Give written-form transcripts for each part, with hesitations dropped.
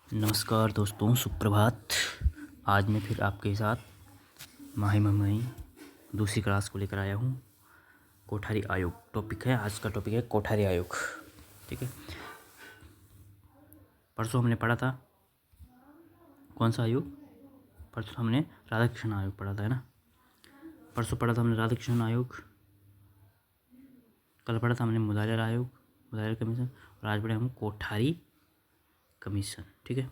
नमस्कार दोस्तों, सुप्रभात। आज मैं फिर आपके साथ माही ममई दूसरी क्लास को लेकर आया हूँ। कोठारी आयोग टॉपिक है, आज का टॉपिक है कोठारी आयोग। ठीक है, परसों हमने पढ़ा था कौन सा आयोग? परसों हमने राधाकृष्ण आयोग पढ़ा था, है ना। परसों पढ़ा था हमने राधाकृष्ण आयोग, कल पढ़ा था हमने मुदालियार आयोग, मुदालियार कमीशन, और आज पढ़े हम कोठारी कमीशन। ठीक है,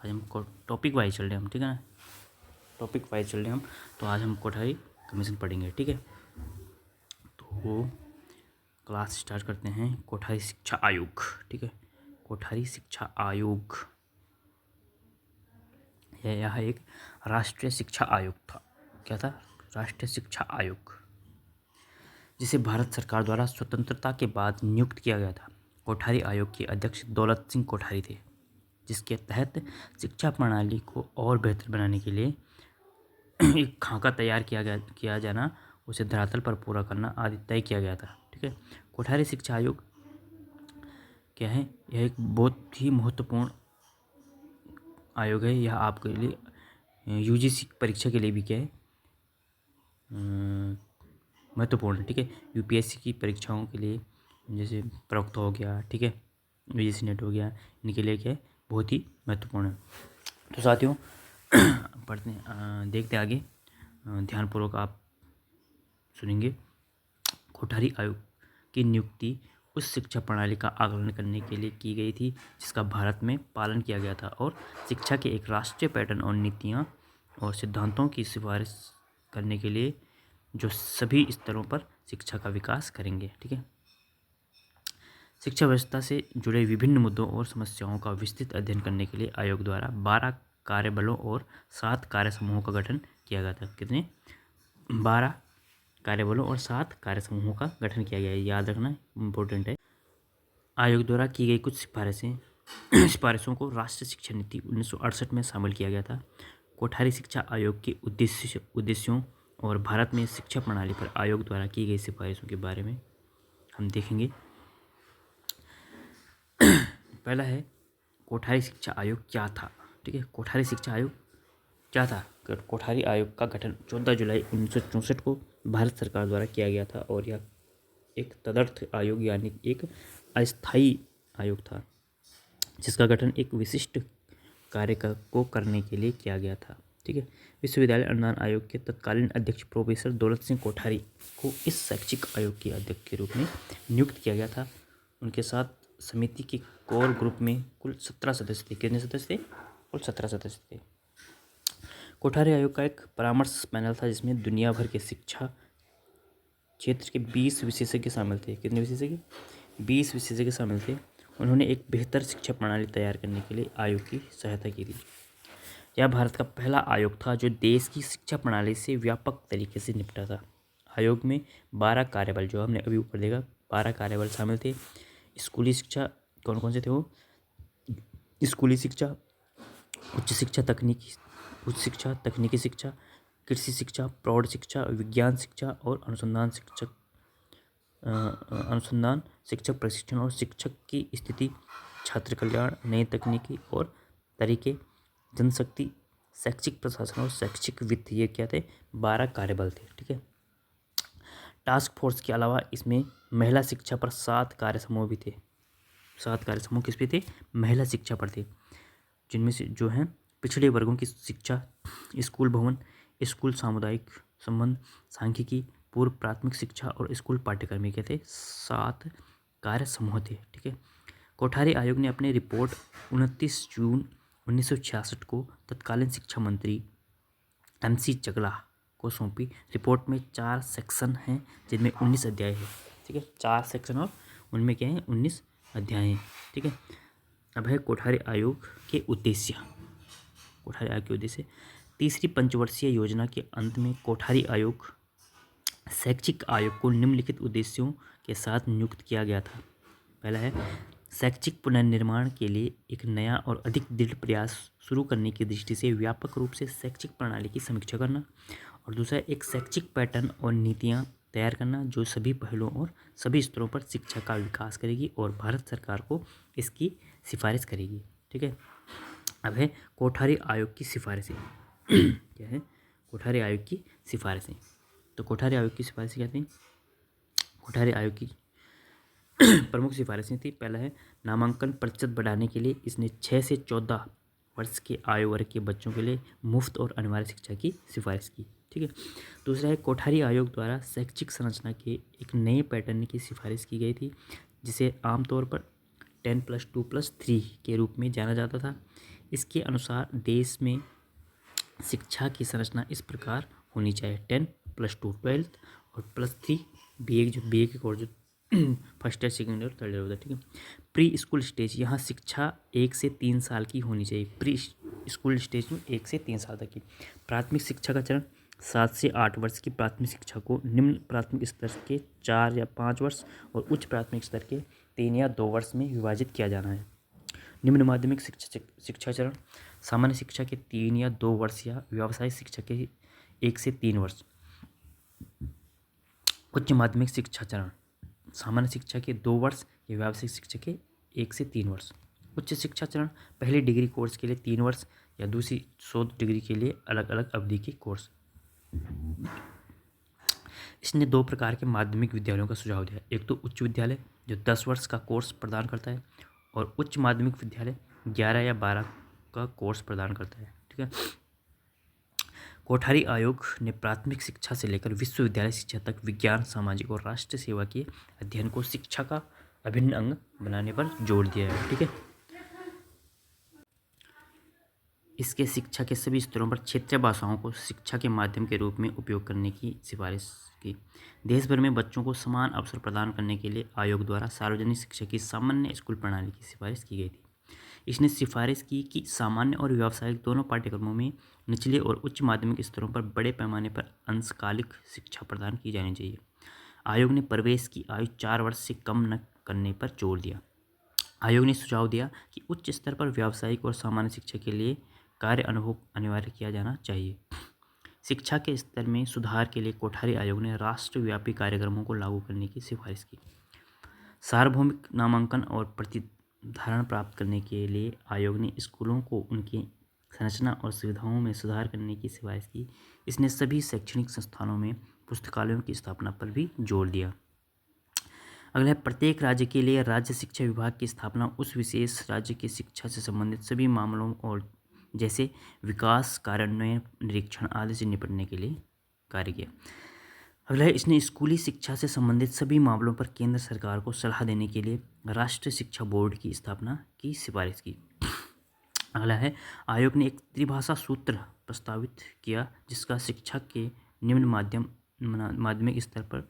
आज हम टॉपिक वाइज चल रहे हैं हम, ठीक है ना, टॉपिक वाइज चल रहे हैं हम। तो आज हम कोठारी कमीशन पढ़ेंगे। ठीक है, तो क्लास स्टार्ट करते हैं। कोठारी शिक्षा आयोग। ठीक है, कोठारी शिक्षा आयोग यह एक राष्ट्रीय शिक्षा आयोग था। क्या था? राष्ट्रीय शिक्षा आयोग, जिसे भारत सरकार द्वारा स्वतंत्रता के बाद नियुक्त किया गया था। कोठारी आयोग के अध्यक्ष दौलत सिंह कोठारी थे, जिसके तहत शिक्षा प्रणाली को और बेहतर बनाने के लिए एक खाका तैयार किया जाना, उसे धरातल पर पूरा करना आदि तय किया गया था। ठीक है, कोठारी शिक्षा आयोग क्या है? यह एक बहुत ही महत्वपूर्ण आयोग है। यह आपके लिए यूजीसी परीक्षा के लिए भी क्या है, महत्वपूर्ण है। ठीक है, यूपीएससी की परीक्षाओं के लिए, जैसे प्रवक्त हो गया, ठीक है, यूजीसी नेट हो गया, इनके लिए क्या है, बहुत ही महत्वपूर्ण है। तो साथियों पढ़ते हैं, देखते हैं आगे, ध्यानपूर्वक आप सुनेंगे। कोठारी आयोग की नियुक्ति उस शिक्षा प्रणाली का आकलन करने के लिए की गई थी जिसका भारत में पालन किया गया था, और शिक्षा के एक राष्ट्रीय पैटर्न और नीतियाँ और सिद्धांतों की सिफारिश करने के लिए जो सभी स्तरों पर शिक्षा का विकास करेंगे। ठीक है, शिक्षा व्यवस्था से जुड़े विभिन्न मुद्दों और समस्याओं का विस्तृत अध्ययन करने के लिए आयोग द्वारा 12 कार्यबलों और 7 कार्य समूहों का गठन किया गया था। कितने? 12 कार्यबलों और 7 कार्य समूहों का गठन किया गया है, याद रखना इम्पोर्टेंट है। आयोग द्वारा की गई कुछ सिफारिशों को राष्ट्रीय शिक्षा नीति 1968 में शामिल किया गया था। कोठारी शिक्षा आयोग के उद्देश्यों और भारत में शिक्षा प्रणाली पर आयोग द्वारा की गई सिफारिशों के बारे में हम देखेंगे। पहला है, कोठारी शिक्षा आयोग क्या था? ठीक है, कोठारी शिक्षा आयोग क्या था? कोठारी आयोग का गठन 14 जुलाई 1964 को भारत सरकार द्वारा किया गया था, और यह एक तदर्थ आयोग यानी एक अस्थायी आयोग था, जिसका गठन एक विशिष्ट कार्य को करने के लिए किया गया था। ठीक है, विश्वविद्यालय अनुदान आयोग के तत्कालीन अध्यक्ष प्रोफेसर दौलत सिंह कोठारी को इस शैक्षिक आयोग के अध्यक्ष के रूप में नियुक्त किया गया था। उनके साथ समिति के कोर ग्रुप में कुल 17 सदस्य थे। कितने सदस्य थे? कुल 17 सदस्य थे। कोठारी आयोग का एक परामर्श पैनल था, जिसमें दुनिया भर के शिक्षा क्षेत्र के 20 विशेषज्ञ शामिल थे। कितने विशेषज्ञ? 20 विशेषज्ञ शामिल थे। उन्होंने एक बेहतर शिक्षा प्रणाली तैयार करने के लिए आयोग की सहायता की थी। यह भारत का पहला आयोग था जो देश की शिक्षा प्रणाली से व्यापक तरीके से निपटा था। आयोग में 12 कार्यबल, जो हमने अभी ऊपर देखा, 12 कार्यबल शामिल थे। स्कूली शिक्षा कौन कौन से थे वो? स्कूली शिक्षा, उच्च शिक्षा, तकनीकी शिक्षा, कृषि शिक्षा, प्रौढ़ शिक्षा, विज्ञान शिक्षा और अनुसंधान शिक्षक प्रशिक्षण और शिक्षक की स्थिति, छात्र कल्याण, नई तकनीकी और तरीके, जनशक्ति, शैक्षिक प्रशासन और शैक्षिक वित्त, ये क्या थे? 12 कार्यबल थे। ठीक है, टास्क फोर्स के अलावा इसमें महिला शिक्षा पर 7 कार्य समूह भी थे। 7 कार्य समूह किस पे थे? महिला शिक्षा पर थे, जिनमें से जो हैं पिछड़े वर्गों की शिक्षा, स्कूल भवन, स्कूल सामुदायिक संबंध, सांख्यिकी, पूर्व प्राथमिक शिक्षा और स्कूल पाठ्यक्रम, ये क्या थे? 7 कार्य समूह थे। ठीक है, कोठारी आयोग ने अपनी रिपोर्ट 29 जून 1966 को तत्कालीन शिक्षा मंत्री MC चगला को सौंपी। रिपोर्ट में 4 सेक्शन हैं, जिनमें 19 अध्याय हैं। ठीक है, 4 सेक्शन और उनमें क्या है? 19 अध्याय हैं। ठीक है, अब है कोठारी आयोग के उद्देश्य। कोठारी आयोग के उद्देश्य: तीसरी पंचवर्षीय योजना के अंत में कोठारी आयोग शैक्षिक आयोग को निम्नलिखित उद्देश्यों के साथ नियुक्त किया गया था। पहला है, शैक्षिक पुनर्निर्माण के लिए एक नया और अधिक दृढ़ प्रयास शुरू करने की दृष्टि से व्यापक रूप से शैक्षिक प्रणाली की समीक्षा करना, और दूसरा, एक शैक्षिक पैटर्न और नीतियाँ तैयार करना जो सभी पहलुओं और सभी स्तरों पर शिक्षा का विकास करेगी और भारत सरकार को इसकी सिफारिश करेगी। ठीक है, अब है कोठारी आयोग की सिफारिशें। क्या है? कोठारी आयोग की सिफारिशें। तो कोठारी आयोग की सिफारिशें क्या थी? कोठारी आयोग की प्रमुख सिफारिशें थी। पहला है नामांकन प्रतिशत बढ़ाने के लिए इसने 6 से 14 वर्ष के आयु वर्ग के बच्चों के लिए मुफ्त और अनिवार्य शिक्षा की सिफारिश की। ठीक है। दूसरा है कोठारी आयोग द्वारा शैक्षिक संरचना के एक नए पैटर्न की सिफारिश की गई थी, जिसे आमतौर पर 10+2+3 के रूप में जाना जाता था। इसके अनुसार देश में शिक्षा की संरचना इस प्रकार होनी चाहिए: 10+2 12th और +3 बी ए के कोर्स जो first year, second year, third year होता है। ठीक है। प्री स्कूल स्टेज, यहाँ शिक्षा 1 से 3 साल की होनी चाहिए। प्री स्कूल स्टेज में 1 से 3 साल तक की। प्राथमिक शिक्षा का चरण 7 से 8 वर्ष की प्राथमिक शिक्षा को निम्न प्राथमिक स्तर के 4 या 5 वर्ष और उच्च प्राथमिक स्तर के 3 या 2 वर्ष में विभाजित किया जाना है। निम्न माध्यमिक शिक्षा चरण सामान्य शिक्षा के 3 या 2 वर्ष या व्यावसायिक शिक्षा के 1 से 3 वर्ष। उच्च माध्यमिक शिक्षा चरण सामान्य शिक्षा के 2 वर्ष या व्यावसायिक शिक्षा के 1 से 3 वर्ष। उच्च शिक्षा चरण पहली डिग्री कोर्स के लिए 3 वर्ष या दूसरी शोध डिग्री के लिए अलग अलग अवधि के कोर्स। इसने 2 प्रकार के माध्यमिक विद्यालयों का सुझाव दिया। एक तो उच्च विद्यालय जो 10 वर्ष का कोर्स प्रदान करता है, और उच्च माध्यमिक विद्यालय 11 या 12 का कोर्स प्रदान करता है। ठीक है। कोठारी आयोग ने प्राथमिक शिक्षा से लेकर विश्वविद्यालय शिक्षा तक विज्ञान, सामाजिक और राष्ट्र सेवा के अध्ययन को शिक्षा का अभिन्न अंग बनाने पर जोर दिया है। ठीक है। इसके शिक्षा के सभी स्तरों पर क्षेत्रीय भाषाओं को शिक्षा के माध्यम के रूप में उपयोग करने की सिफारिश की। देश भर में बच्चों को समान अवसर प्रदान करने के लिए आयोग द्वारा सार्वजनिक शिक्षा की सामान्य स्कूल प्रणाली की सिफारिश की गई थी। इसने सिफारिश की कि सामान्य और व्यावसायिक दोनों पाठ्यक्रमों में निचले और उच्च माध्यमिक स्तरों पर बड़े पैमाने पर अंशकालिक शिक्षा प्रदान की जानी चाहिए। आयोग ने प्रवेश की आयु 4 वर्ष से कम न करने पर जोर दिया। आयोग ने सुझाव दिया कि उच्च स्तर पर व्यावसायिक और सामान्य शिक्षा के लिए कार्य अनुभव अनिवार्य किया जाना चाहिए। शिक्षा के स्तर में सुधार के लिए कोठारी आयोग ने राष्ट्रव्यापी कार्यक्रमों को लागू करने की सिफारिश की। सार्वभौमिक नामांकन और प्रतिधारण प्राप्त करने के लिए आयोग ने स्कूलों को उनकी संरचना और सुविधाओं में सुधार करने की सिफारिश की। इसने सभी शैक्षणिक संस्थानों में पुस्तकालयों की स्थापना पर भी जोर दिया। अगला है प्रत्येक राज्य के लिए राज्य शिक्षा विभाग की स्थापना उस विशेष राज्य की शिक्षा से संबंधित सभी मामलों और जैसे विकास, कार्यान्वयन, निरीक्षण आदि से निपटने के लिए कार्य किया। अगला है इसने स्कूली शिक्षा से संबंधित सभी मामलों पर केंद्र सरकार को सलाह देने के लिए राष्ट्रीय शिक्षा बोर्ड की स्थापना की सिफारिश की। अगला है आयोग ने एक त्रिभाषा सूत्र प्रस्तावित किया, जिसका शिक्षा के निम्न माध्यमिक स्तर पर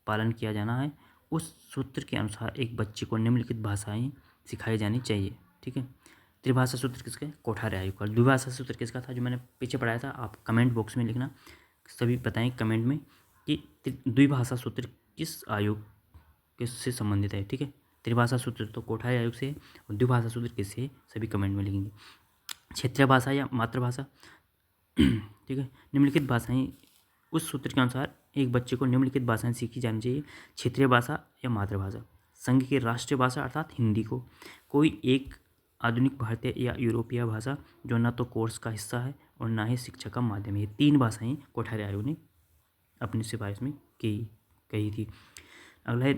पालन किया जाना है। उस सूत्र के अनुसार एक बच्चे को निम्नलिखित भाषाएं सिखाई जानी चाहिए। ठीक है। त्रिभाषा सूत्र किसका है? कोठारी आयोग का। द्विभाषा सूत्र किसका था, जो मैंने पीछे पढ़ाया था? आप कमेंट बॉक्स में लिखना, सभी बताएं कमेंट में कि द्विभाषा सूत्र किस आयोग किससे संबंधित है। ठीक है। त्रिभाषा सूत्र तो कोठारी आयोग से है, और द्विभाषा सूत्र किससे है, सभी कमेंट में लिखेंगे। क्षेत्रीय भाषा या मातृभाषा। ठीक है। निम्नलिखित भाषाएं उस सूत्र के अनुसार एक बच्चे को निम्नलिखित भाषाएं सीखी जानी चाहिए: क्षेत्रीय भाषा या मातृभाषा, संघ की राष्ट्रीय भाषा अर्थात हिंदी को, कोई एक आधुनिक भारतीय या यूरोपीय भाषा जो न तो कोर्स का हिस्सा है और न ही शिक्षा का माध्यम है। 3 भाषाएं कोठारी आयोग ने अपनी सिफारिश में कही थी। अगला है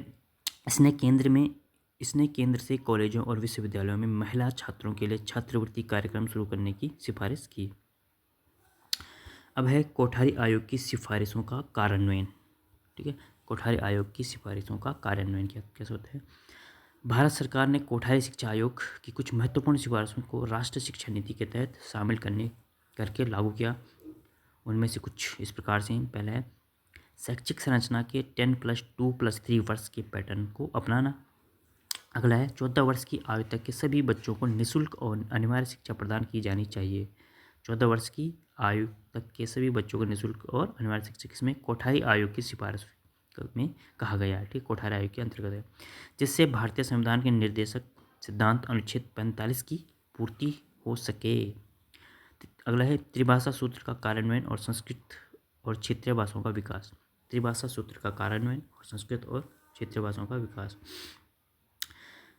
इसने केंद्र से कॉलेजों और विश्वविद्यालयों में महिला छात्रों के लिए छात्रवृत्ति कार्यक्रम शुरू करने की सिफारिश की। अब है कोठारी आयोग की सिफारिशों का कार्यान्वयन। ठीक है। कोठारी आयोग की सिफारिशों का कार्यान्वयन कैसे होता है? भारत सरकार ने कोठारी शिक्षा आयोग की कुछ महत्वपूर्ण सिफारिशों को राष्ट्रीय शिक्षा नीति के तहत शामिल करके लागू किया। उनमें से कुछ इस प्रकार से हैं। पहला है शैक्षिक संरचना के 10+2+3 वर्ष के पैटर्न को अपनाना। अगला है 14 वर्ष की आयु तक के सभी बच्चों को निःशुल्क और अनिवार्य शिक्षा प्रदान की जानी चाहिए। 14 वर्ष की आयु तक के सभी बच्चों को निःशुल्क और अनिवार्य शिक्षा इसमें कोठारी आयोग की सिफारिश में कहा गया है। ठीक, कोठारी आयोग के अंतर्गत है, जिससे भारतीय संविधान के निर्देशक सिद्धांत अनुच्छेद 45 की पूर्ति हो सके। अगला है त्रिभाषा सूत्र का कार्यान्वयन और संस्कृत और क्षेत्रीय भाषाओं का विकास। त्रिभाषा सूत्र का कार्यान्वयन और संस्कृत और क्षेत्रीय भाषाओं का विकास।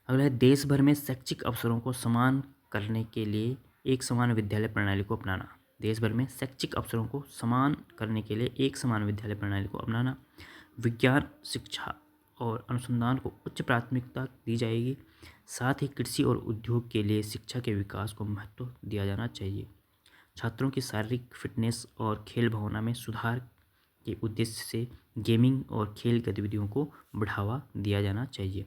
अगला है देश भर में शैक्षिक अवसरों को समान करने के लिए एक समान विद्यालय प्रणाली को अपनाना। देश भर में शैक्षिक अवसरों को समान करने के लिए एक समान विद्यालय प्रणाली को अपनाना। विज्ञान, शिक्षा और अनुसंधान को उच्च प्राथमिकता दी जाएगी। साथ ही कृषि और उद्योग के लिए शिक्षा के विकास को महत्व दिया जाना चाहिए। छात्रों की शारीरिक फिटनेस और खेल भावना में सुधार के उद्देश्य से गेमिंग और खेल गतिविधियों को बढ़ावा दिया जाना चाहिए।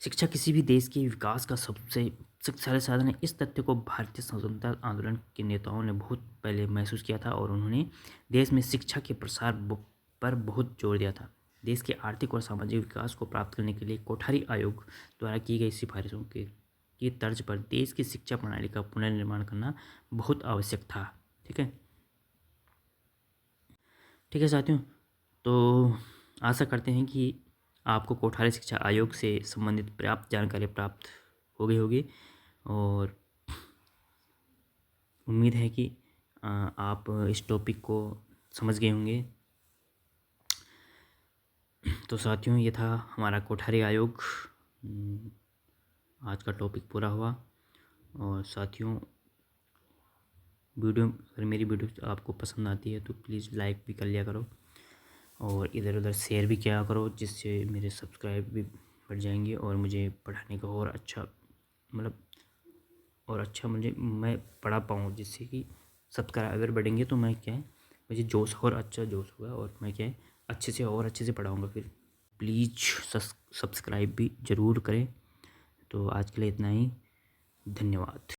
शिक्षा किसी भी देश के विकास का सबसे शक्तिशाली साधन है। इस तथ्य को भारतीय स्वतंत्रता आंदोलन के नेताओं ने बहुत पहले महसूस किया था और उन्होंने देश में शिक्षा के प्रसार पर बहुत जोर दिया था। देश के आर्थिक और सामाजिक विकास को प्राप्त करने के लिए कोठारी आयोग द्वारा की गई सिफारिशों की तर्ज पर देश की शिक्षा प्रणाली का पुनर्निर्माण करना बहुत आवश्यक था। ठीक है, ठीक है साथियों, तो आशा करते हैं कि आपको कोठारी शिक्षा आयोग से संबंधित पर्याप्त जानकारी प्राप्त हो गई होगी और उम्मीद है कि आप इस टॉपिक को समझ गए होंगे। तो साथियों, ये था हमारा कोठारी आयोग। आज का टॉपिक पूरा हुआ। और साथियों, अगर मेरी वीडियो आपको पसंद आती है तो प्लीज़ लाइक भी कर लिया करो और इधर उधर शेयर भी किया करो, जिससे मेरे सब्सक्राइब भी बढ़ जाएंगे और मुझे पढ़ाने का और अच्छा मुझे मैं पढ़ा पाऊँ, जिससे कि सब्सक्राइबर बढ़ेंगे तो मैं क्या है मुझे जोश होगा और मैं क्या है अच्छे से पढ़ाऊँगा। फिर प्लीज़ सब्सक्राइब भी ज़रूर करें। तो आज के लिए इतना ही। धन्यवाद।